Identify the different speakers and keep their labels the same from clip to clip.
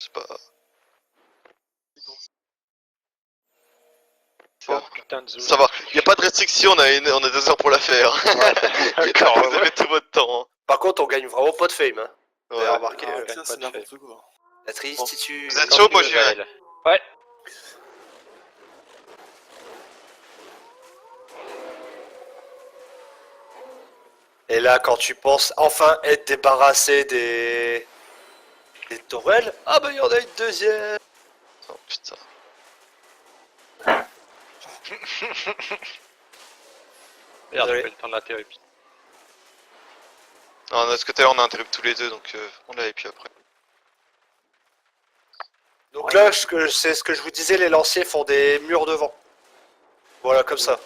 Speaker 1: C'est pas...
Speaker 2: C'est un putain de zone.
Speaker 1: Ça va, y a pas de restriction, on a 2 heures pour la faire.
Speaker 2: Ouais, d'accord,
Speaker 1: Vous avez tout votre temps. Hein.
Speaker 3: Par contre, on gagne vraiment pas de fame. Hein. Vous avez
Speaker 1: Ouais.
Speaker 3: remarqué
Speaker 2: Ah,
Speaker 4: Ça, c'est n'importe quoi.
Speaker 3: la tristitude.
Speaker 1: Vous êtes
Speaker 2: Quand
Speaker 1: chaud,
Speaker 2: tu
Speaker 1: moi
Speaker 2: veux,
Speaker 1: j'y vais.
Speaker 2: Gaël. Ouais.
Speaker 3: Et là, quand tu penses enfin être débarrassé des tourelles, ah bah il y en a une deuxième.
Speaker 1: Oh putain.
Speaker 2: Merde,
Speaker 3: Désolé.
Speaker 2: j'ai pas eu le temps de l'interrompre.
Speaker 1: Non, de ce côté-là, on a interrompu tous les deux, donc on l'a et puis après.
Speaker 3: Donc là, c'est ce que je vous disais, les lanciers font des murs de vent. Voilà, comme ça.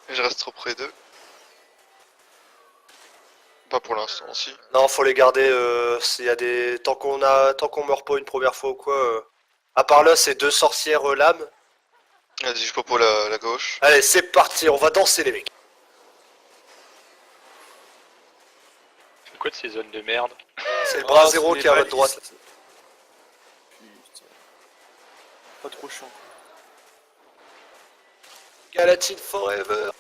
Speaker 1: Et je reste trop près d'eux. Pas pour l'instant, si.
Speaker 3: Non, faut les garder. S'il y a des tant qu'on meurt pas une première fois ou quoi. À part là, c'est 2 sorcières lames.
Speaker 1: Vas-y, je popo la gauche.
Speaker 3: Allez, c'est parti. On va danser les mecs.
Speaker 2: C'est quoi de ces zones de merde?
Speaker 3: C'est le bras zéro qui est à votre droite.
Speaker 4: Putain. Pas trop chiant.
Speaker 3: Galatine forever.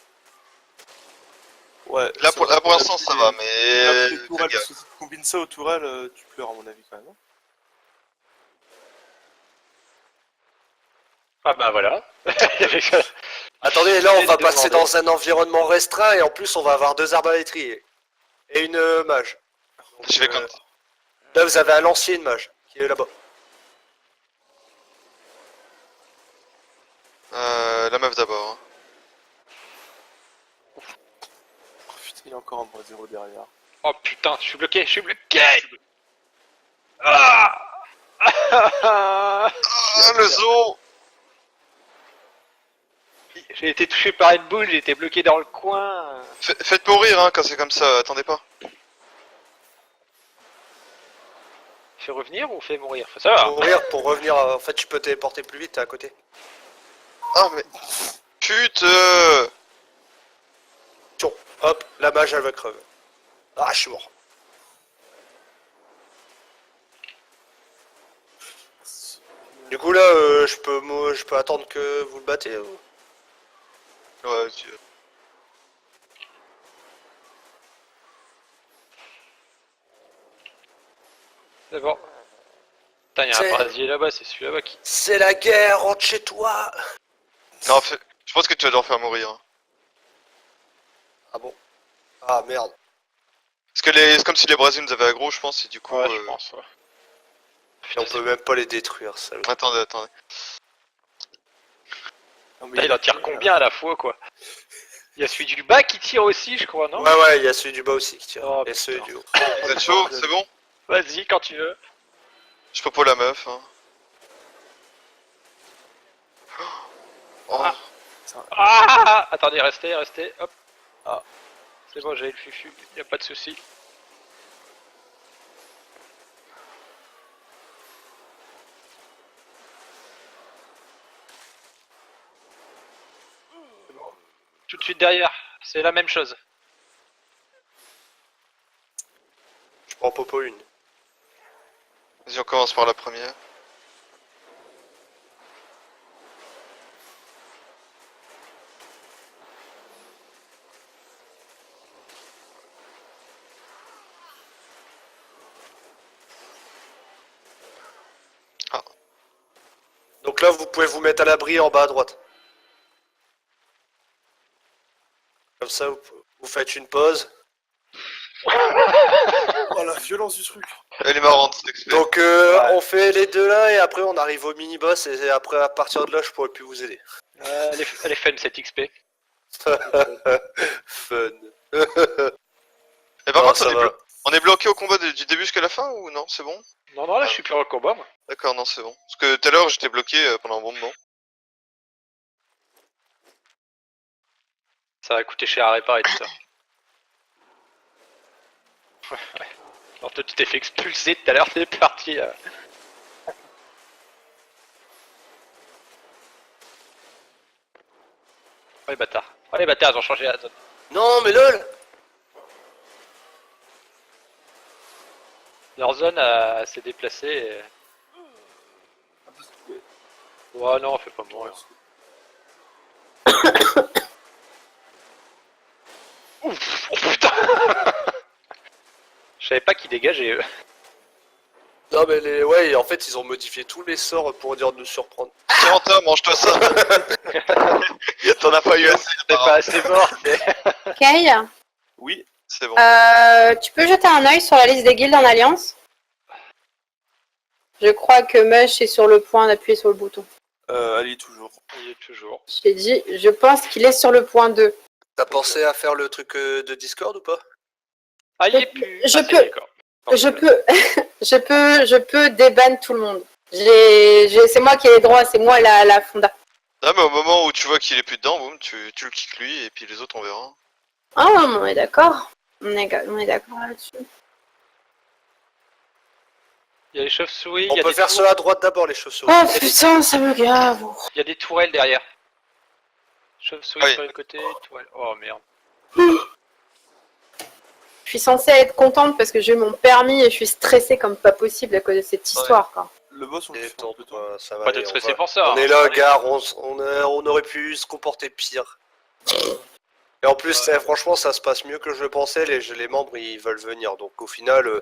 Speaker 4: Ouais.
Speaker 1: Là, pour l'instant, ça va, mais...
Speaker 4: Les tourelles, parce que si tu combines ça aux tourelles, tu pleures à mon avis quand même. Hein.
Speaker 2: Ah bah voilà.
Speaker 3: Attendez, là on va
Speaker 2: Demandé.
Speaker 3: passer dans un environnement restreint et en plus on va avoir 2 arbalétriers. Et une mage.
Speaker 1: Je vais compter.
Speaker 3: Là vous avez un lancier et une mage qui est là-bas.
Speaker 1: La meuf d'abord. Hein.
Speaker 4: Oh putain, il y a encore un bras zéro derrière.
Speaker 2: Oh putain, je suis bloqué, Ah
Speaker 1: Ah, le zoo.
Speaker 2: J'ai été touché par une boule, j'ai été bloqué dans le coin.
Speaker 1: Faites mourir, hein, quand c'est comme ça, attendez pas.
Speaker 2: Fais revenir ou fais mourir? Faut savoir.
Speaker 3: Mourir pour revenir, en fait tu peux téléporter plus vite, t'es à côté.
Speaker 1: Ah, mais... Putain.
Speaker 3: Tiens, hop, la mage elle va crever. Ah, je suis mort. Du coup là, je peux attendre que vous le battez ou...
Speaker 1: Ouais,
Speaker 2: C'est bon. Putain, y'a un brasier là-bas, c'est celui là-bas qui...
Speaker 3: C'est la guerre, rentre chez toi.
Speaker 1: Non, je pense que tu vas devoir faire mourir. Hein.
Speaker 3: Ah bon? Ah merde.
Speaker 1: Parce que c'est comme si les Brasiles nous avaient aggro, je pense, et du coup...
Speaker 2: Ouais, je pense, ouais.
Speaker 3: Et on peut même pas les détruire, ça.
Speaker 1: Attendez.
Speaker 4: Non, mais
Speaker 2: Putain, il en tire combien à la fois, quoi? Il y a celui du bas qui tire aussi, je crois, non?
Speaker 3: Ouais, il y a celui du bas aussi qui tire.
Speaker 2: Oh,
Speaker 3: et celui
Speaker 2: putain.
Speaker 3: du haut.
Speaker 1: Vous êtes chaud? C'est bon?
Speaker 2: Vas-y, quand tu veux.
Speaker 1: Je popo la meuf. Hein. Oh.
Speaker 2: Ah! Attendez, restez, hop.
Speaker 4: Ah.
Speaker 2: C'est bon, j'avais le fufu, y a pas de souci. C'est bon. Tout de suite derrière, c'est la même chose.
Speaker 3: Je prends Popo une.
Speaker 1: Vas-y, on commence par la première. Ah.
Speaker 3: Donc là, vous pouvez vous mettre à l'abri en bas à droite. Comme ça, vous faites une pause.
Speaker 4: Oh la violence du truc.
Speaker 1: Elle est marrante, cette expérience.
Speaker 3: Donc on fait les deux là et après on arrive au mini-boss et après à partir de là, je pourrai plus vous aider.
Speaker 2: Elle est fun cette XP.
Speaker 3: Fun.
Speaker 1: Et par
Speaker 3: Non,
Speaker 1: contre,
Speaker 3: ça va.
Speaker 1: on est bloqué au combat du début jusqu'à la fin ou non? C'est bon?
Speaker 2: Non, là je suis plus en combat, moi.
Speaker 1: D'accord, non, c'est bon. Parce que tout à l'heure, j'étais bloqué pendant un bon moment.
Speaker 2: Ça va coûter cher à réparer tout ça. Alors toi tu t'es fait expulser tout à l'heure, t'es parti. Oh les bâtards. Oh les bâtards, ils ont changé la zone.
Speaker 3: Non, mais lol.
Speaker 2: Leur zone s'est déplacée et... Oh non, fais pas mourir. Ouf, oh putain. Je savais pas qu'ils dégageaient eux.
Speaker 3: Non, mais ouais, en fait, ils ont modifié tous les sorts pour dire de nous surprendre.
Speaker 1: Tiens, Antin, mange-toi ça. T'en as pas eu assez.
Speaker 2: C'est pas assez mort, c'est...
Speaker 5: Kay,
Speaker 4: Oui,
Speaker 1: C'est bon.
Speaker 5: tu peux jeter un œil sur la liste des guildes en alliance? Je crois que Mush est sur le point d'appuyer sur le bouton.
Speaker 4: elle y est toujours.
Speaker 2: Il y est toujours.
Speaker 5: Je t'ai dit, je pense qu'il est sur le point 2.
Speaker 3: T'as pensé à faire le truc de Discord ou pas?
Speaker 2: Ah, il est plus...
Speaker 5: Je
Speaker 2: Ah,
Speaker 5: peux-
Speaker 2: c'est d'accord.
Speaker 5: Je peux déban tout le monde. C'est moi qui ai les droits, c'est moi la fonda.
Speaker 1: Non, mais au moment où tu vois qu'il est plus dedans, boum, tu le kicks lui et puis les autres on verra.
Speaker 5: Ah, on est d'accord. On est d'accord là-dessus.
Speaker 2: Il y a les chauves-souris,
Speaker 3: On
Speaker 2: il y a
Speaker 3: peut
Speaker 2: des
Speaker 3: faire
Speaker 2: tours-
Speaker 3: ceux à droite d'abord, les chauves-souris.
Speaker 5: Oh putain, ça me gave.
Speaker 2: il y a des tourelles derrière. Chauve-souris
Speaker 1: Oui.
Speaker 2: sur le côté, tourelle. Oh merde.
Speaker 5: Je suis censée être contente parce que j'ai eu mon permis et je suis stressée comme pas possible à cause de cette histoire, quoi.
Speaker 4: Le boss, on le fait un
Speaker 3: Détends,
Speaker 4: peu tôt.
Speaker 3: ça va
Speaker 2: Pas
Speaker 3: aller,
Speaker 2: d'être
Speaker 3: on
Speaker 2: stressé
Speaker 3: va-
Speaker 2: pour ça.
Speaker 3: On est là, gare, on aurait pu se comporter pire. Et en plus, franchement, ça se passe mieux que je le pensais, les membres ils veulent venir. Donc au final,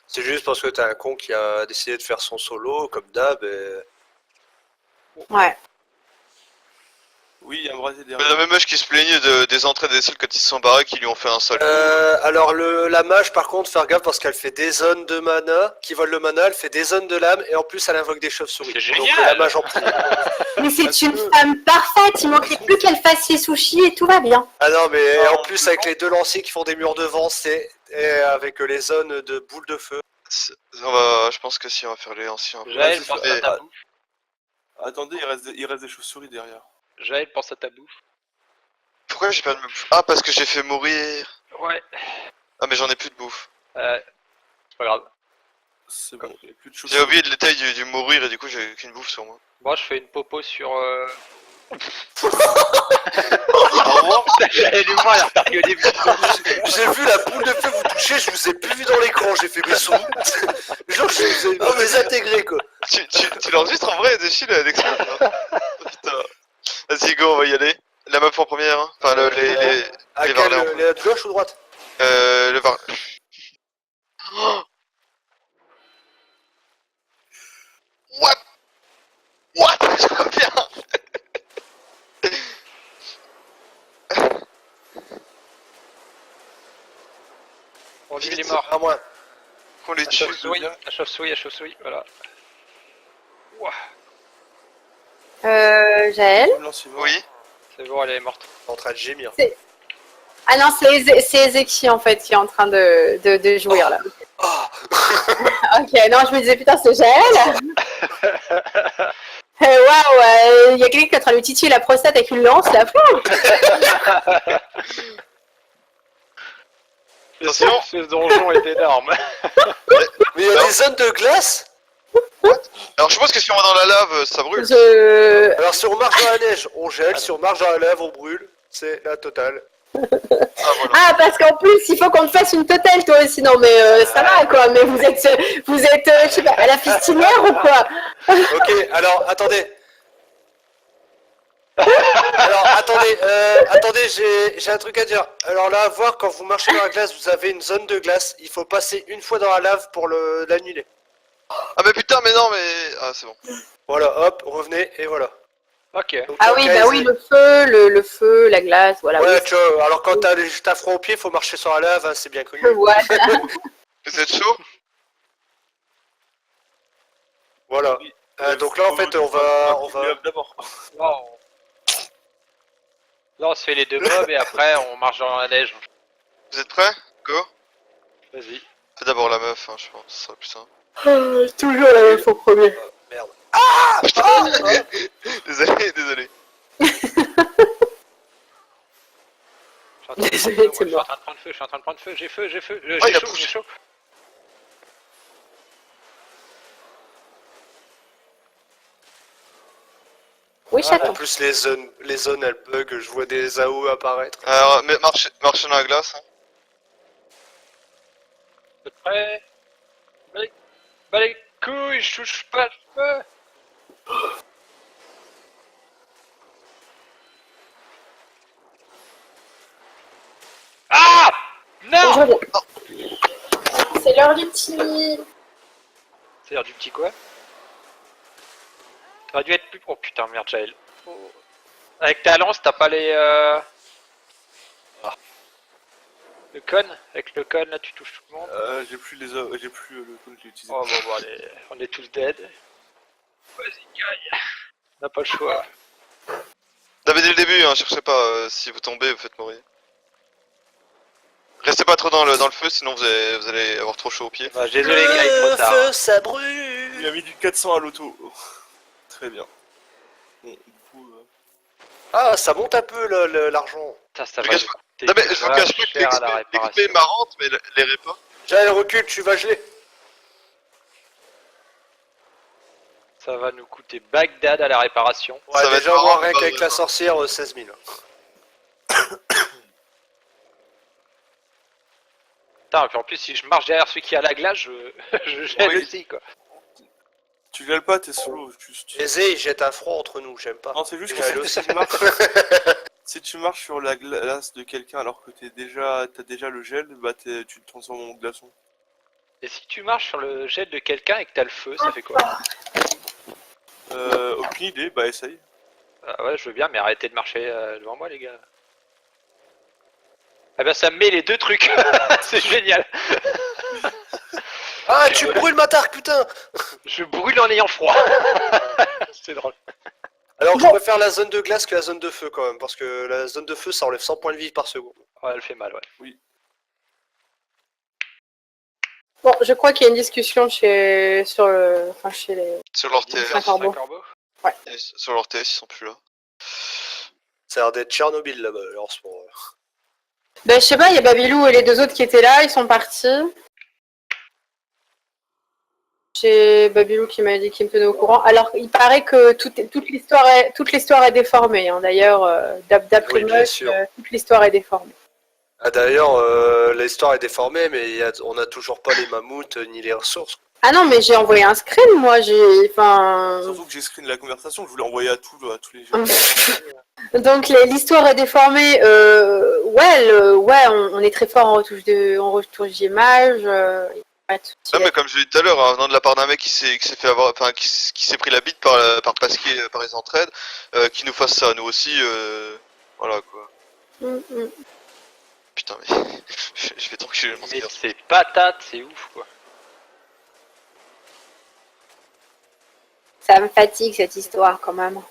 Speaker 3: c'est juste parce que t'as un con qui a décidé de faire son solo, comme d'hab.
Speaker 5: Ouais.
Speaker 4: Oui, il y a un brasier
Speaker 1: Mais la
Speaker 4: derrière.
Speaker 1: même mèche qui se plaignait des entrées des cibles quand ils se sont barrés, qui lui ont fait un seul.
Speaker 3: Alors la mage, par contre, faire gaffe parce qu'elle fait des zones de mana, qui volent le mana, elle fait des zones de lame, et en plus elle invoque des chauves-souris.
Speaker 2: C'est
Speaker 3: Donc
Speaker 2: génial.
Speaker 3: la mage en prend.
Speaker 5: Mais c'est une femme parfaite, il manquait plus qu'elle fasse ses sushis et tout va bien.
Speaker 3: Ah non, mais
Speaker 4: Ah,
Speaker 3: en plus avec les deux lanciers qui font des murs de vent, et avec les zones de boules de feu.
Speaker 1: Je pense que si on va faire les anciens.
Speaker 2: Jaël,
Speaker 4: c'est
Speaker 2: pense
Speaker 4: ça.
Speaker 2: à ta bouffe.
Speaker 4: Attendez, il reste des chauves-souris derrière.
Speaker 2: Jaël, pense à ta bouffe.
Speaker 1: Pourquoi j'ai pas de bouffe? Ah, parce que j'ai fait mourir.
Speaker 2: Ouais.
Speaker 1: Ah, mais j'en ai plus de bouffe.
Speaker 2: C'est pas grave.
Speaker 4: C'est bon, il n'y a plus de
Speaker 1: J'ai
Speaker 4: chauves-souris.
Speaker 1: oublié de l'étail du mourir et du coup j'ai qu'une bouffe sur moi.
Speaker 2: Moi, je fais une popo sur...
Speaker 1: Au revoir.
Speaker 2: Jaël et moi, alors que au début.
Speaker 3: J'ai vu la boule de feu vous toucher, je vous ai plus vu dans l'écran, j'ai fait mes sons. Genre je vous ai pas désintégré quoi.
Speaker 1: Tu l'enregistres en vrai, Déchille, avec ça? Putain. Vas-y, go, on va y aller. La meuf en première, hein. Enfin,
Speaker 3: À
Speaker 1: les
Speaker 3: quelle,
Speaker 1: varlets en
Speaker 3: les de gauche ou droite?
Speaker 1: le var... Oh. What? What? Je reviens.
Speaker 2: On dit il est mort.
Speaker 3: À moi.
Speaker 1: Qu'on les
Speaker 2: La
Speaker 1: tue.
Speaker 2: chauve-souris, voilà. Ouah,
Speaker 5: Jaël?
Speaker 4: Lancier mort.
Speaker 1: Oui.
Speaker 2: c'est bon, elle est morte.
Speaker 3: En train de gémir.
Speaker 5: Ah non, c'est Ezeki en fait qui est en train de jouir là.
Speaker 3: Ah.
Speaker 5: Ok, non, je me disais putain, c'est Jaël. Waouh, il y a quelqu'un qui est en train de lui titiller la prostate avec une lance là.
Speaker 1: Attention.
Speaker 2: Ce donjon est énorme.
Speaker 3: Mais il y a des zones de glace?
Speaker 1: Alors je pense que si on va dans la lave, ça brûle.
Speaker 3: Alors si on marche dans la neige, on gèle, si on marche dans la lave, on brûle. C'est la totale.
Speaker 1: Ah voilà.
Speaker 5: Ah, parce qu'en plus, il faut qu'on te fasse une totale toi aussi. Non, mais ça va quoi. Mais vous êtes, je sais pas, à la fistinière ou quoi?
Speaker 3: Ok, alors attendez. Alors attendez, j'ai un truc à dire. Alors là, à voir, quand vous marchez dans la glace, vous avez une zone de glace. Il faut passer une fois dans la lave pour l'annuler.
Speaker 1: Ah mais putain, mais non, mais... Ah c'est bon.
Speaker 3: Voilà, hop, revenez, et voilà.
Speaker 2: Ok.
Speaker 3: Donc,
Speaker 5: Ah oui, bah oui, le feu, la glace, voilà.
Speaker 3: Ouais,
Speaker 5: oui,
Speaker 3: tu vois, alors quand t'as froid au pied, faut marcher sur la lave, hein, c'est bien connu.
Speaker 5: voilà.
Speaker 1: Vous êtes chaud?
Speaker 3: Voilà.
Speaker 4: Oui.
Speaker 3: Donc là, en fait, on va...
Speaker 4: D'abord.
Speaker 2: Là, on se fait les deux mobs et après, on marche dans la neige.
Speaker 1: Vous êtes prêts? Go.
Speaker 2: Vas-y.
Speaker 1: Fais d'abord la meuf, hein, je pense, ce sera plus simple.
Speaker 5: Toujours la même au premier.
Speaker 3: Merde.
Speaker 1: Désolé.
Speaker 5: Désolé, c'est
Speaker 2: Je suis en train de prendre feu, j'ai feu, j'ai
Speaker 1: il a
Speaker 2: chaud,
Speaker 1: poussé.
Speaker 2: j'ai chaud.
Speaker 5: Oui,
Speaker 2: Voilà.
Speaker 3: En
Speaker 5: chaton.
Speaker 3: plus, les zones elles bug, je vois des AO apparaître.
Speaker 1: Alors, mais marchez dans la glace. Hein.
Speaker 2: Vous êtes prêts? Bah les couilles, je touche pas le feu. Ah!
Speaker 5: Je
Speaker 2: Non!
Speaker 5: reviens. C'est l'heure du petit.
Speaker 2: C'est l'heure du petit quoi? T'aurais dû être plus... Oh putain, merde, Jaël. Oh. Avec ta lance, t'as pas les... Ah. Le con? Avec le con, là, tu touches tout le monde.
Speaker 4: J'ai plus j'ai plus le con que j'ai utilisé.
Speaker 2: Oh bon, allez, on est tous dead. Vas-y, gagne. On n'a pas le choix.
Speaker 1: Non, mais dès le début, hein, cherchez pas. Si vous tombez, vous faites mourir. Restez pas trop dans le feu, sinon vous allez avoir trop chaud aux pieds.
Speaker 2: Bah, désolé, gars, il est trop
Speaker 3: Le
Speaker 2: tard.
Speaker 3: feu, ça
Speaker 4: Il
Speaker 3: brûle.
Speaker 4: a mis du 400 à l'auto. Très bien. Bon, du coup...
Speaker 3: Ah, ça monte un peu l'argent.
Speaker 2: Putain, ça
Speaker 1: Je
Speaker 2: va
Speaker 1: cache
Speaker 2: nous coûter
Speaker 1: Non, mais je vous cache pas que
Speaker 2: cher à la
Speaker 1: l'XP est
Speaker 2: réparation.
Speaker 1: marrante, mais les répas.
Speaker 3: Jaël, recule, tu vas geler.
Speaker 2: Ça va nous coûter Bagdad à la réparation.
Speaker 3: Ouais,
Speaker 1: Ça va
Speaker 3: déjà,
Speaker 1: être marrant,
Speaker 3: moi,
Speaker 1: mais
Speaker 3: rien
Speaker 1: pas
Speaker 3: qu'avec la
Speaker 1: vraiment.
Speaker 3: sorcière, 16 000.
Speaker 2: Putain, et puis en plus, si je marche derrière celui qui a la glace, je gèle
Speaker 4: Oui.
Speaker 2: aussi, quoi.
Speaker 4: Tu gèles pas, t'es slow. Juste...
Speaker 3: Aisé, il jette un froid entre nous, j'aime pas.
Speaker 4: Non, c'est juste que
Speaker 3: Jaël
Speaker 4: si
Speaker 3: aussi.
Speaker 4: tu marches... Si tu marches sur la glace de quelqu'un alors que t'as déjà le gel, bah tu te transformes en glaçon.
Speaker 2: Et si tu marches sur le jet de quelqu'un et que t'as le feu, ça fait quoi?
Speaker 4: Aucune idée, bah essaye.
Speaker 2: Ah ouais, je veux bien, mais arrêtez de marcher devant moi, les gars. Ah ben, ça me met les deux trucs. C'est génial.
Speaker 3: Ah, tu brûles ma tarque, putain.
Speaker 2: Je brûle en ayant froid. C'est drôle.
Speaker 3: Alors, je préfère la zone de glace que la zone de feu, quand même, parce que la zone de feu, ça enlève 100 points de vie par seconde.
Speaker 2: Ouais, elle fait mal, ouais.
Speaker 5: Bon, je crois qu'il y a une discussion chez les.
Speaker 1: Sur leur TS.
Speaker 5: Un corbeau.
Speaker 1: Sur leur TS, ils sont plus là.
Speaker 3: Ça a l'air d'être Tchernobyl là-bas, alors, en ce moment.
Speaker 5: Ben, je sais pas, il y a Babylou et les deux autres qui étaient là, ils sont partis. J'ai Babylou qui m'a dit qu'il me tenait au courant. Alors, il paraît que toute l'histoire est déformée. Hein. D'ailleurs, d'après
Speaker 3: Oui, bien
Speaker 5: moi,
Speaker 3: sûr.
Speaker 5: toute l'histoire est déformée.
Speaker 3: Ah, d'ailleurs, l'histoire est déformée, mais on a toujours pas les mammouths ni les ressources.
Speaker 5: Ah non, mais j'ai envoyé un screen, moi. Enfin.
Speaker 4: Surtout que j'ai screen la conversation, je voulais envoyer à tous les gens.
Speaker 5: Donc l'histoire est déformée. On est très fort en retouche d'image. Pas de souci.
Speaker 1: Non, mais comme je l'ai dit tout à l'heure, hein, venant de la part d'un mec qui s'est fait avoir, enfin, qui s'est pris la bite par Pasquier, par les entraides, qui nous fasse ça, nous aussi, voilà quoi. Putain, mais je vais t'enculer le
Speaker 2: Mais
Speaker 1: monster.
Speaker 2: c'est patate, c'est ouf, quoi.
Speaker 5: Ça me fatigue cette histoire quand même.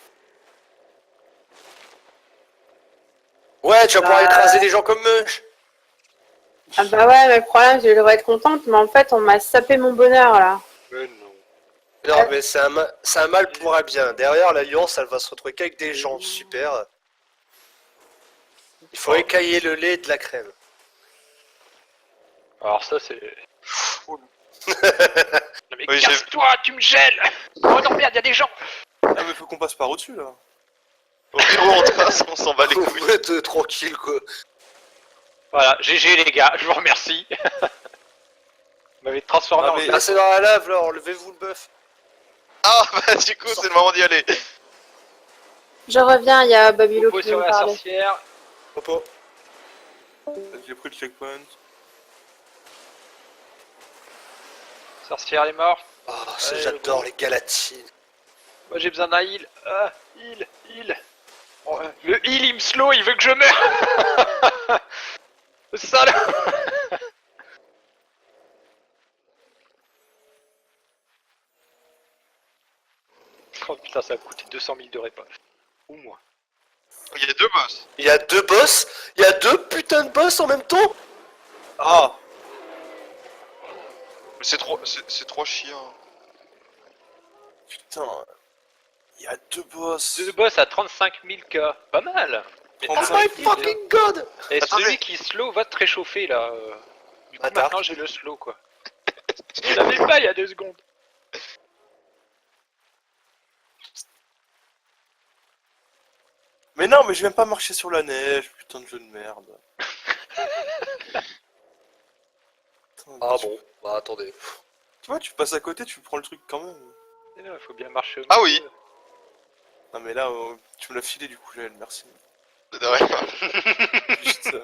Speaker 3: Ouais, tu vas pouvoir
Speaker 5: Bah.
Speaker 3: écraser des gens comme Mush.
Speaker 5: Ah bah ouais, mais le problème, je devrais être contente, mais en fait, on m'a sapé mon bonheur là.
Speaker 2: Mais non.
Speaker 3: Non, mais c'est un mal pour un bien. Derrière, l'Alliance, elle va se retrouver qu'avec des gens super. Il faut écailler le lait de la crème.
Speaker 2: Alors ça, c'est... Non mais
Speaker 1: Oui, j'ai-
Speaker 2: casse-toi, tu me gèles. Oh non, merde, y'a des gens.
Speaker 4: Ah mais faut qu'on passe par au-dessus là.
Speaker 1: Au pire où on passe, on s'en bat les couilles.
Speaker 3: Faut être tranquille, quoi.
Speaker 2: Voilà, GG les gars, je vous remercie. Vous m'avez transformé
Speaker 4: Ah,
Speaker 2: en
Speaker 4: mais-
Speaker 2: glace.
Speaker 3: Ah, c'est dans la lave, là, enlevez-vous le bœuf.
Speaker 1: Ah, bah du coup, c'est le moment d'y aller.
Speaker 5: Je reviens, il y a Babylou
Speaker 2: Repos
Speaker 5: qui veut
Speaker 2: sur
Speaker 5: me
Speaker 2: la
Speaker 5: parler.
Speaker 2: sorcière.
Speaker 3: Repos.
Speaker 4: J'ai pris le checkpoint.
Speaker 2: Sorcière est morte.
Speaker 3: Oh, ça,
Speaker 2: Ouais,
Speaker 3: j'adore
Speaker 2: bon.
Speaker 3: les galatines.
Speaker 2: Moi j'ai besoin d'un heal. Ah, heal. Oh, le heal il me slow, il veut que je meure. Le salaud. Oh putain, ça a coûté 200 000 de repas. Ou moins.
Speaker 1: Il y a deux boss.
Speaker 3: Il y a deux boss. Il y a deux putains de boss en même temps.
Speaker 4: Ah
Speaker 1: Mais c'est trois chiens.
Speaker 4: putain. Il y a deux boss.
Speaker 2: Deux boss à 35 000 k. Pas mal. Mais
Speaker 3: Oh
Speaker 4: 35
Speaker 3: my
Speaker 4: 000.
Speaker 3: fucking god.
Speaker 2: Et
Speaker 1: Attendez.
Speaker 2: celui qui slow va te réchauffer là. Du coup
Speaker 3: Bâtard.
Speaker 2: maintenant j'ai le slow quoi. Je l'avais pas il y a 2 secondes.
Speaker 4: Mais non, mais je vais même pas marcher sur la neige, putain de jeu de merde. Putain,
Speaker 3: Ah bon, bah attendez.
Speaker 4: Tu vois, tu passes à côté, tu prends le truc quand même.
Speaker 2: Et là, il faut bien marcher au
Speaker 1: Ah
Speaker 2: milieu.
Speaker 1: oui.
Speaker 4: Non mais là, tu me l'as filé du coup, Joël, merci.
Speaker 1: De rien.
Speaker 4: Juste,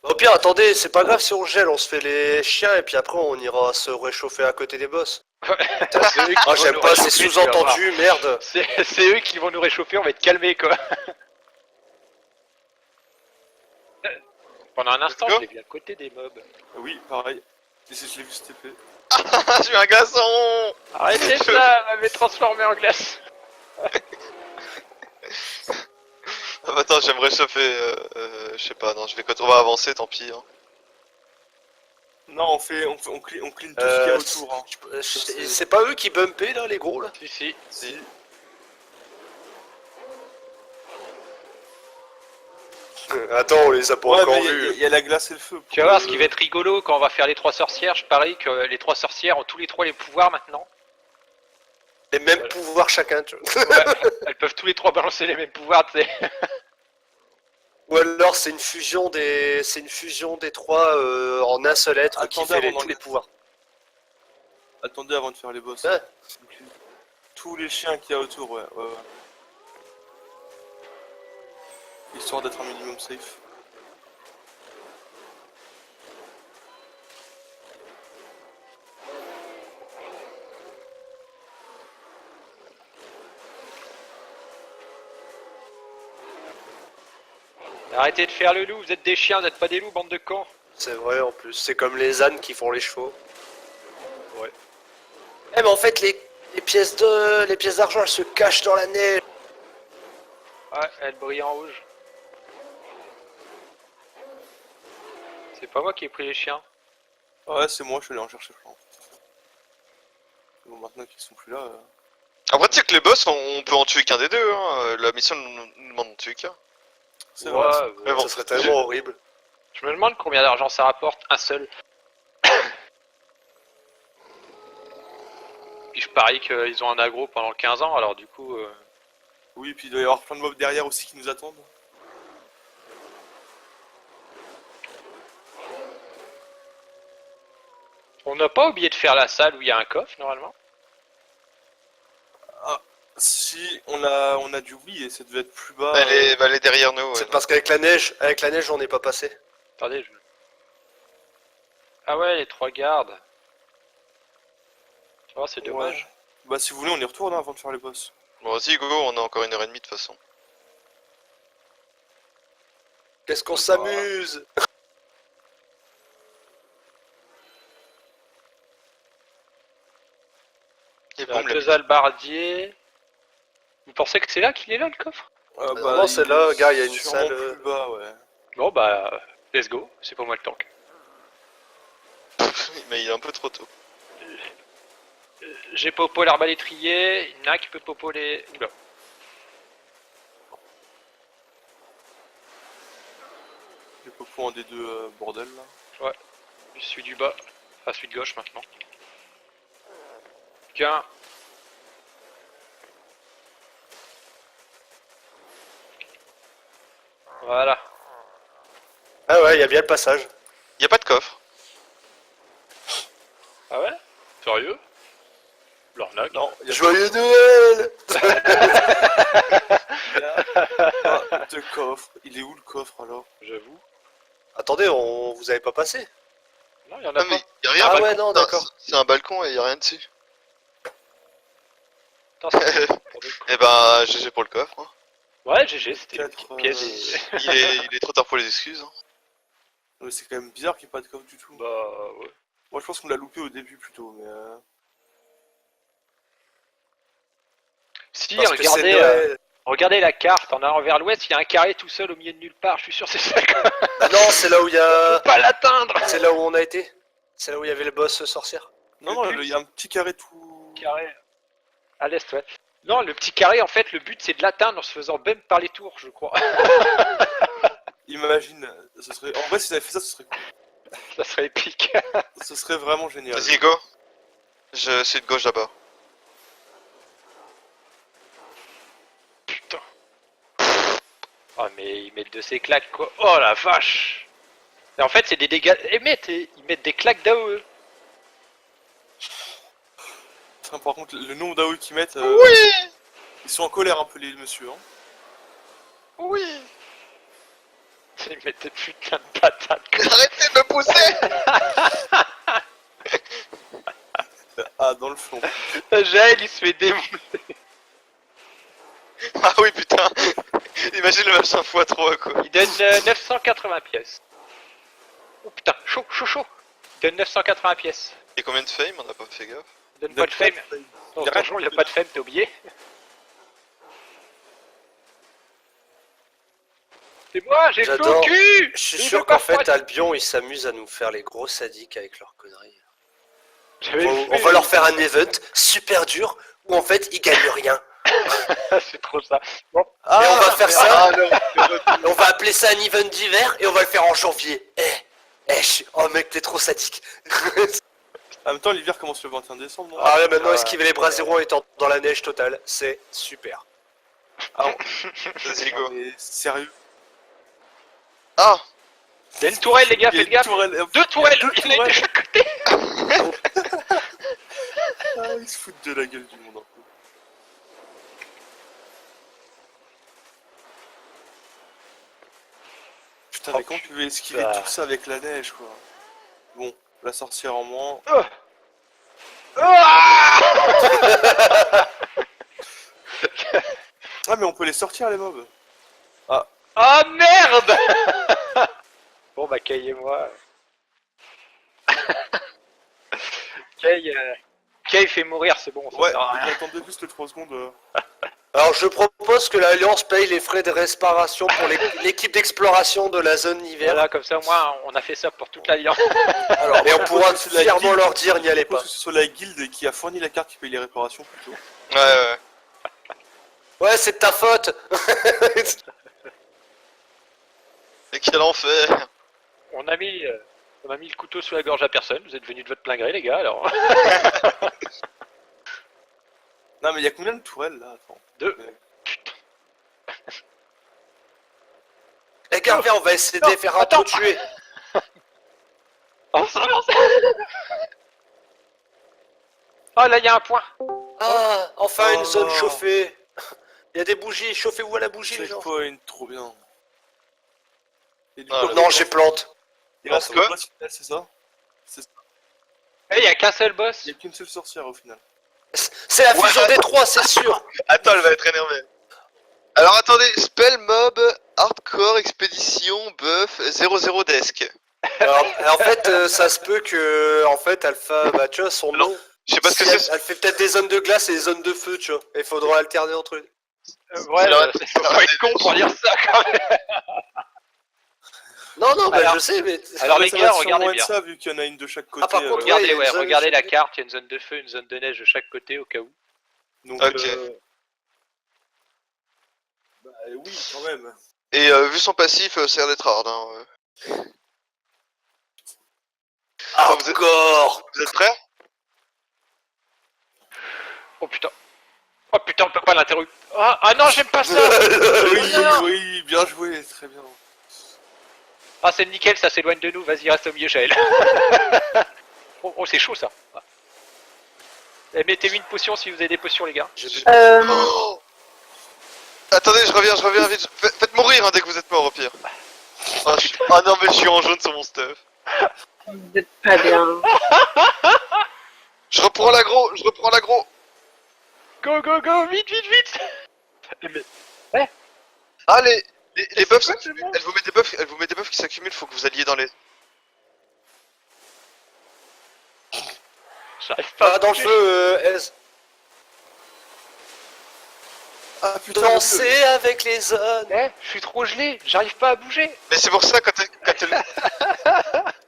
Speaker 3: Au pire, attendez, c'est pas grave si on gèle, on se fait les chiens et puis après on ira se réchauffer à côté des boss.
Speaker 2: Putain, c'est eux qui
Speaker 3: Ah,
Speaker 2: vont
Speaker 3: j'aime
Speaker 2: nous
Speaker 3: pas ces
Speaker 2: réchauffer, tu vas voir.
Speaker 3: sous-entendus, merde.
Speaker 2: C'est eux qui vont nous réchauffer, on va être calmés quoi. Pendant un instant,
Speaker 1: Let's
Speaker 2: je
Speaker 1: go.
Speaker 2: l'ai vu à côté des mobs.
Speaker 4: oui, pareil. Et si je l'ai vu cet épée.
Speaker 1: Je suis un glaçon.
Speaker 2: Arrêtez ça, elle m'avait transformé en glace.
Speaker 1: Ah, bah, attends, j'aimerais chauffer. Je sais pas, non, je vais quand on va avancer, tant pis. Hein.
Speaker 4: Non, on clean tout ce qu'il y a autour. Hein.
Speaker 3: C'est pas eux qui bumpaient là, les gros là?
Speaker 2: Si, si.
Speaker 4: Si.
Speaker 3: Attends, on les a pas
Speaker 4: Ouais,
Speaker 3: encore
Speaker 4: mais
Speaker 3: vus.
Speaker 4: il y a la glace et le feu.
Speaker 2: Tu vas voir, ce qui va être rigolo quand on va faire les 3 sorcières, je parie que les 3 sorcières ont tous les 3 les pouvoirs maintenant.
Speaker 3: Les mêmes pouvoirs chacun, tu vois.
Speaker 2: Ouais, elles peuvent tous les 3 balancer les mêmes pouvoirs, tu sais.
Speaker 3: Ou alors c'est une fusion des trois en un seul être qui
Speaker 4: Attendez
Speaker 3: fait
Speaker 4: avant
Speaker 3: tous les pouvoirs.
Speaker 4: Attendez avant de faire les boss.
Speaker 3: Ouais.
Speaker 4: Tous les chiens qu'il y a autour, ouais. Histoire d'être un minimum safe.
Speaker 2: Arrêtez de faire le loup, vous êtes des chiens, vous n'êtes pas des loups, bande de cons.
Speaker 3: C'est vrai en plus, c'est comme les ânes qui font les chevaux.
Speaker 2: Ouais.
Speaker 3: Eh mais en fait les pièces d'argent elles se cachent dans la neige.
Speaker 2: Ouais, elle brille en rouge. C'est pas moi qui ai pris les chiens.
Speaker 4: Ouais, c'est moi, je suis allé en chercher plein. Bon, maintenant qu'ils sont plus là.
Speaker 1: Après, tu sais que les boss, on peut en tuer qu'un des deux. Hein. La mission nous demande d'en tuer qu'un.
Speaker 4: C'est
Speaker 2: Ouais,
Speaker 4: vrai.
Speaker 2: ouais.
Speaker 1: Mais bon,
Speaker 3: Ça serait tellement horrible.
Speaker 2: Je me demande combien d'argent ça rapporte, un seul. Puis je parie qu'ils ont un aggro pendant 15 ans, alors du coup...
Speaker 4: Oui, puis il doit y avoir plein de mobs derrière aussi qui nous attendent.
Speaker 2: On n'a pas oublié de faire la salle où il y a un coffre, normalement.
Speaker 4: Si, on a dû oublier, ça devait être plus bas.
Speaker 1: Elle est derrière nous. Ouais,
Speaker 3: C'est parce qu'avec la neige, on n'est pas passé.
Speaker 2: Attendez, je... Ah ouais, les 3 gardes. Oh, c'est dommage.
Speaker 4: Ouais. Bah si vous voulez, on y retourne hein, avant de faire les boss.
Speaker 1: Bon, vas-y, go, on a encore 1h30 de toute façon.
Speaker 3: Qu'est-ce qu'on
Speaker 2: Bah.
Speaker 3: s'amuse.
Speaker 1: Et
Speaker 2: Il y a
Speaker 1: boum, la...
Speaker 2: 2 albardiers. Vous pensez que c'est là qu'il est là, le coffre?
Speaker 3: Non, c'est là, gars, il y a une
Speaker 4: sûrement
Speaker 3: salle,
Speaker 4: plus bas, ouais.
Speaker 2: Bon bah, let's go, c'est pas moi le tank.
Speaker 1: Mais il est un peu trop tôt.
Speaker 2: J'ai popo l'arbalétrier, il y en a un qui peut popo les... Oula.
Speaker 4: Les popos en des deux bordels là.
Speaker 2: Je suis du bas, enfin celui de gauche maintenant. Qu'un. Voilà.
Speaker 3: Ah ouais, il y a bien le passage.
Speaker 1: Y a pas de coffre.
Speaker 2: Ah ouais? Sérieux? L'arnaque.
Speaker 4: Non, il y a
Speaker 3: Joyeux Noël.
Speaker 4: pas de coffre. Il est où le coffre alors?
Speaker 2: J'avoue.
Speaker 3: Attendez, on vous avez pas passé.
Speaker 2: Non, il y en a
Speaker 1: Non, mais
Speaker 2: pas.
Speaker 1: y a rien.
Speaker 3: Ah
Speaker 1: balcon.
Speaker 3: ouais, non, d'accord.
Speaker 1: C'est un balcon et y a rien dessus.
Speaker 2: Attends, c'est pour des coups.
Speaker 1: Eh ben, GG pour le coffre. Hein.
Speaker 2: Ouais, GG, c'était une
Speaker 4: 4,
Speaker 2: petite pièce et...
Speaker 1: Il est trop tard pour les excuses. Hein.
Speaker 4: Mais c'est quand même bizarre qu'il n'y ait pas de coffre du tout.
Speaker 2: Bah ouais.
Speaker 4: Moi je pense qu'on l'a loupé au début plutôt, mais
Speaker 2: Si,
Speaker 3: Parce que c'est
Speaker 2: regardez,
Speaker 3: Noël.
Speaker 2: regardez la carte, en allant vers l'ouest, il y a un carré tout seul au milieu de nulle part, je suis sûr c'est ça quoi.
Speaker 3: Ah non, c'est là où il y a.
Speaker 2: Faut pas l'atteindre.
Speaker 3: C'est là où on a été. C'est là où il y avait le boss sorcière.
Speaker 4: non,
Speaker 2: Le
Speaker 4: non,
Speaker 2: but,
Speaker 4: il y a un petit carré tout.
Speaker 2: Carré. À l'est, ouais. Non, le petit carré, en fait, le but c'est de l'atteindre en se faisant même par les tours, je crois.
Speaker 4: Imagine, ce serait. En vrai, si ça avait fait ça, ce serait cool.
Speaker 2: Ça serait épique.
Speaker 4: Ce serait vraiment génial.
Speaker 1: Vas-y, go. Je suis de gauche d'abord.
Speaker 2: Putain. Oh mais ils mettent de ces claques quoi. Oh la vache. Et en fait c'est des dégâts. Ils mettent des claques d'AOE.
Speaker 4: Putain, par contre, le nombre d'AOE qu'ils mettent,
Speaker 1: Oui.
Speaker 4: ils sont en colère un peu les monsieur. Hein.
Speaker 1: Oui.
Speaker 2: Ils mettent des putains de patates. quoi.
Speaker 1: Arrêtez de me pousser.
Speaker 4: Ah, dans le fond.
Speaker 2: Jaël il se fait démonter.
Speaker 1: Ah oui, putain. Imagine le machin x3, quoi.
Speaker 2: Il donne 980 pièces. Oh putain, chaud. Il donne 980 pièces.
Speaker 1: Et combien de fame? On n'a pas fait gaffe.
Speaker 2: Il donne pas de fame. Dans le donjon, il y a pas de fame, t'as oublié. C'est moi, j'ai fait au
Speaker 3: J'adore.
Speaker 2: cul.
Speaker 3: Je suis
Speaker 2: Il
Speaker 3: sûr
Speaker 2: veut pas
Speaker 3: qu'en fait,
Speaker 2: refroidir.
Speaker 3: Albion, ils s'amusent à nous faire les gros sadiques avec leurs conneries.
Speaker 2: J'avais
Speaker 3: On
Speaker 2: fait-
Speaker 3: va leur faire un event super dur où en fait, ils gagnent rien.
Speaker 2: C'est trop ça. Bon,
Speaker 3: Et on va faire ça,
Speaker 1: Ah, non.
Speaker 3: on va appeler ça un event d'hiver et on va le faire en janvier. Oh mec, t'es trop sadique.
Speaker 4: En même temps, l'hiver commence le 21 décembre, non?
Speaker 3: Ah ouais, maintenant esquiver les bras zéro étant dans la neige totale, c'est super.
Speaker 1: Vas-y,
Speaker 4: Non,
Speaker 1: go.
Speaker 4: mais sérieux?
Speaker 1: Ah.
Speaker 2: il y a une tourelle, les gars,
Speaker 4: Il y a
Speaker 2: faites gaffe.
Speaker 4: une tourelle-
Speaker 2: Deux tourelles,
Speaker 4: deux
Speaker 2: il y en a une de
Speaker 4: tourelles.
Speaker 2: chaque côté.
Speaker 4: Ah, ils se foutent de la gueule du monde. Putain, mais quand tu veux esquiver
Speaker 2: putain.
Speaker 4: tout ça avec la neige, quoi. Bon, la sorcière en moins. Ah, mais on peut les sortir, les mobs.
Speaker 2: Ah merde. Bon bah Kay et moi. Kay fait mourir, c'est bon, ça
Speaker 4: Ouais,
Speaker 2: sert à rien.
Speaker 4: attendez juste les 3 secondes.
Speaker 3: Alors je propose que l'Alliance paye les frais de réparation pour l'équipe d'exploration de la zone hiver.
Speaker 2: Voilà, comme ça au moins on a fait ça pour toute l'Alliance.
Speaker 3: Alors, et on pourra
Speaker 4: que c'est la
Speaker 3: fièrement
Speaker 4: guilde.
Speaker 3: leur dire n'y allez
Speaker 4: Je pense
Speaker 3: pas.
Speaker 4: que ce soit la guilde qui a fourni la carte qui paye les réparations plutôt.
Speaker 1: Ouais.
Speaker 3: Ouais, c'est de ta faute.
Speaker 1: Et quel enfer.
Speaker 2: On a mis le couteau sous la gorge à personne, vous êtes venus de votre plein gré les gars alors.
Speaker 4: Non, mais il y a combien de tourelles là? Attends.
Speaker 2: Deux.
Speaker 3: Les gars, viens, on va essayer de les faire un peu tuer.
Speaker 2: Oh, ça avance. Oh là il y a un point.
Speaker 3: Ah, enfin une
Speaker 4: Oh.
Speaker 3: zone chauffée. Il y a des bougies, chauffez-vous à la bougie les gens.
Speaker 4: Checkpoint, trop bien. Et du
Speaker 1: Ah,
Speaker 4: coup,
Speaker 1: là.
Speaker 3: Non, j'ai plante.
Speaker 4: il reste
Speaker 1: Quoi
Speaker 4: le boss final, c'est ça? C'est ça.
Speaker 2: Eh, il y a qu'un seul boss.
Speaker 4: Il n'y a qu'une seule sorcière au final.
Speaker 3: C'est la fusion des trois, c'est sûr.
Speaker 1: Attends, elle va être énervée. Alors attendez, spell mob, hardcore, expédition, buff, 00 desk.
Speaker 3: Alors, en fait, ça se peut que, en fait, Alpha, bah tu vois, son
Speaker 1: Alors,
Speaker 3: nom,
Speaker 1: Je sais pas ce que
Speaker 3: elle,
Speaker 1: c'est.
Speaker 3: elle fait peut-être des zones de glace et des zones de feu, tu vois. Et il faudra alterner entre eux.
Speaker 2: Ouais,
Speaker 1: Alors,
Speaker 2: faut pas être con pour dire ça quand même.
Speaker 3: Non, non, bah
Speaker 2: Alors-
Speaker 3: je sais, mais...
Speaker 2: Alors les
Speaker 4: Ça
Speaker 2: gars,
Speaker 4: va sûrement
Speaker 2: regardez
Speaker 4: être
Speaker 2: bien.
Speaker 4: ça, vu qu'il y en a une de chaque côté.
Speaker 3: par contre,
Speaker 2: Regardez,
Speaker 3: il y a une zone
Speaker 2: regardez la
Speaker 3: chauffée.
Speaker 2: carte, il y a une zone de feu, une zone de neige de chaque côté au cas où.
Speaker 4: Donc,
Speaker 1: Ok.
Speaker 4: bah, oui, quand même.
Speaker 1: Et vu son passif, ça a l'air d'être hard. Hein.
Speaker 3: Hardcore.
Speaker 1: Vous êtes prêts?
Speaker 2: Oh putain. Oh putain, on peut pas l'interrompre. Ah non, j'aime pas ça.
Speaker 4: Oui,
Speaker 2: non.
Speaker 4: oui, bien joué, très bien.
Speaker 2: Ah c'est nickel, ça s'éloigne de nous, vas-y reste au milieu Jaël. Oh c'est chaud ça. Eh, mettez-lui une potion si vous avez des potions les gars.
Speaker 1: Oh Attendez, je reviens vite. Faites mourir hein, dès que vous êtes mort au pire. Ah non, mais je suis en jaune sur mon stuff.
Speaker 5: Vous êtes pas bien.
Speaker 1: Je reprends l'aggro.
Speaker 2: Go go go, vite vite vite. Mais,
Speaker 1: Ah, les buffs,
Speaker 2: quoi, c'est bon.
Speaker 1: elle vous met des buffs qui s'accumulent, faut que vous alliez dans les...
Speaker 2: j'arrive pas.
Speaker 3: Ah, dans le feu, Ez.
Speaker 4: Ah putain,
Speaker 3: Danser avec les zones.
Speaker 2: Eh, je suis trop gelé, j'arrive pas à bouger.
Speaker 1: Mais c'est pour ça, quand elle...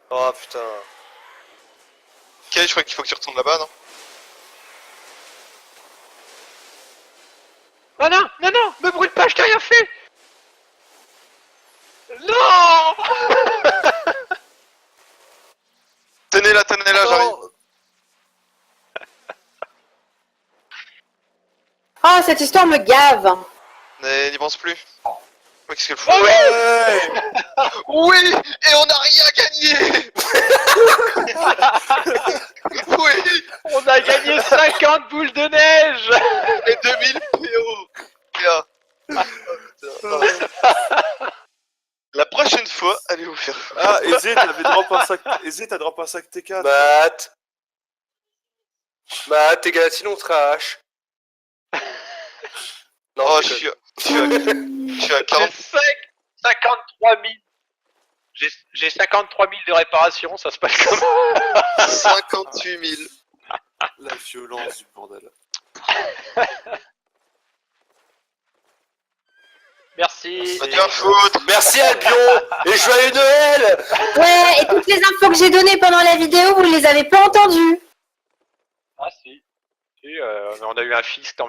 Speaker 3: Oh putain.
Speaker 1: Ok, je crois qu'il faut que tu retournes là-bas, non?
Speaker 2: Oh non, non, non, me brûle pas, je t'ai rien fait. Non.
Speaker 1: Tenez-la, j'arrive.
Speaker 4: Oh,
Speaker 5: Ah, cette histoire me gave.
Speaker 1: Mais n'y pense plus. Mais qu'est-ce qu'elle fout?
Speaker 2: Oh
Speaker 4: Ouais.
Speaker 1: Oui! Et on n'a rien gagné! Oui!
Speaker 2: On a gagné 50 boules de neige.
Speaker 1: Et 2000 PO! Bien. La prochaine fois, allez vous faire foutre.
Speaker 4: Ah, Eze, t'avais drop un sac. Eze, t'as drop un sac T4.
Speaker 3: Matt, t'es Galatine, on trash. Non,
Speaker 1: Oh,
Speaker 3: je
Speaker 1: je
Speaker 3: déconne.
Speaker 1: suis à
Speaker 2: J'ai
Speaker 1: 40.
Speaker 2: 53 000. J'ai 53 000 de réparation, ça se passe comment?
Speaker 1: 58 000.
Speaker 4: La violence du bordel.
Speaker 2: Merci.
Speaker 1: Va bien foutre!
Speaker 3: Merci Albion et joyeux Noël.
Speaker 5: Ouais, et toutes les infos que j'ai données pendant la vidéo, vous les avez pas entendues.
Speaker 2: Ah si. Si, mais on a eu un fist en